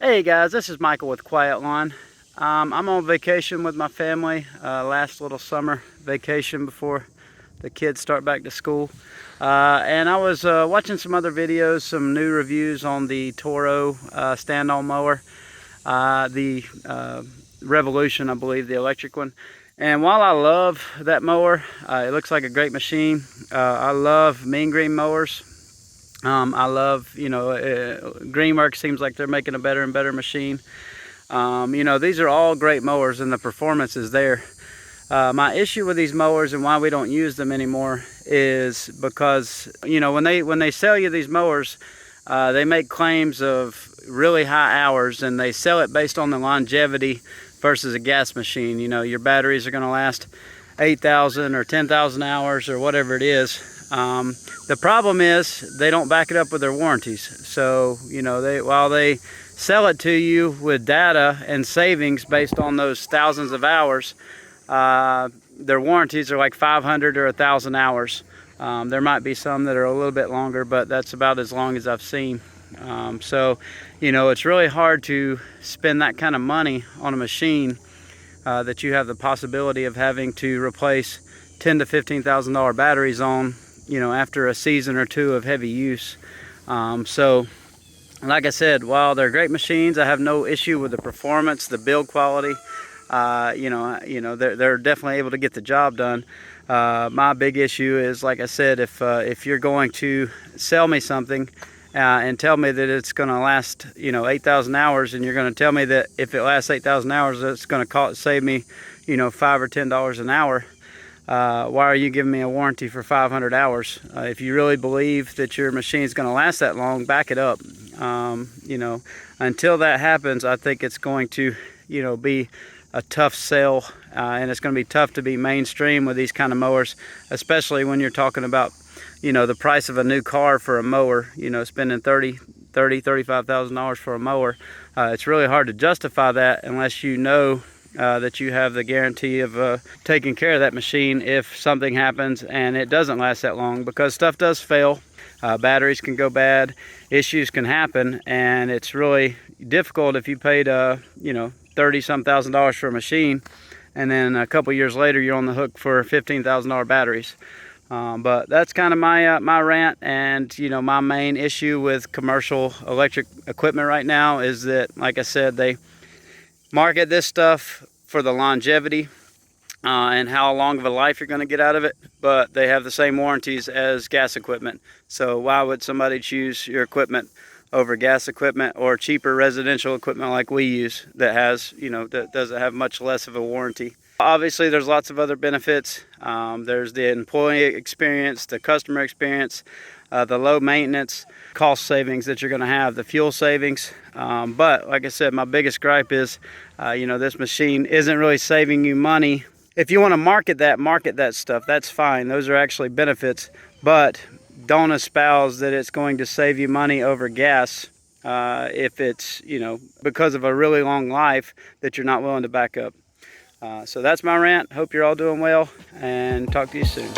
Hey guys, this is Michael with Quiet Lawn. I'm on vacation with my family, last little summer vacation before the kids start back to school. And I was watching some other videos, some new reviews on the Toro stand-on mower, the Revolution, I believe, the electric one. And while I love that mower, it looks like a great machine. I love mean green mowers. I love, Greenworks seems like they're making a better and better machine. These are all great mowers and the performance is there. My issue with these mowers and why we don't use them anymore is because, when they sell you these mowers, they make claims of really high hours and they sell it based on the longevity versus a gas machine. Your batteries are going to last 8,000 or 10,000 hours or whatever it is. The problem is they don't back it up with their warranties. So, while they sell it to you with data and savings based on those thousands of hours, their warranties are like 500 or 1,000 hours. There might be some that are a little bit longer, but that's about as long as I've seen. It's really hard to spend that kind of money on a machine that you have the possibility of having to replace $10,000 to $15,000 batteries on, after a season or two of heavy use. So like I said, while they're great machines, I have no issue with the performance, the build quality. They're definitely able to get the job done. My big issue is, like I said, if you're going to sell me something and tell me that it's going to last 8,000 hours, and you're going to tell me that if it lasts 8,000 hours it's going to save me $5 or $10 an hour, why are you giving me a warranty for 500 hours? If you really believe that your machine is going to last that long, back it up. Until that happens, I think it's going to be a tough sell, and it's going to be tough to be mainstream with these kind of mowers, especially when you're talking about the price of a new car for a mower. Spending $35,000 for a mower. It's really hard to justify that unless that you have the guarantee of taking care of that machine if something happens and it doesn't last that long, because stuff does fail. Batteries can go bad, issues can happen, and it's really difficult if you paid $30-some thousand for a machine and then a couple years later you're on the hook for $15,000 batteries. But that's kind of my rant, and my main issue with commercial electric equipment right now is that, like I said, they market this stuff for the longevity and how long of a life you're going to get out of it, but they have the same warranties as gas equipment. So why would somebody choose your equipment over gas equipment or cheaper residential equipment like we use that has, that doesn't have much less of a warranty? Obviously, there's lots of other benefits. There's the employee experience, the customer experience, the low maintenance, cost savings that you're going to have, the fuel savings. But like I said, my biggest gripe is, this machine isn't really saving you money. If you want to market that stuff, that's fine. Those are actually benefits. But don't espouse that it's going to save you money over gas if it's, because of a really long life that you're not willing to back up. So that's my rant. Hope you're all doing well, and talk to you soon.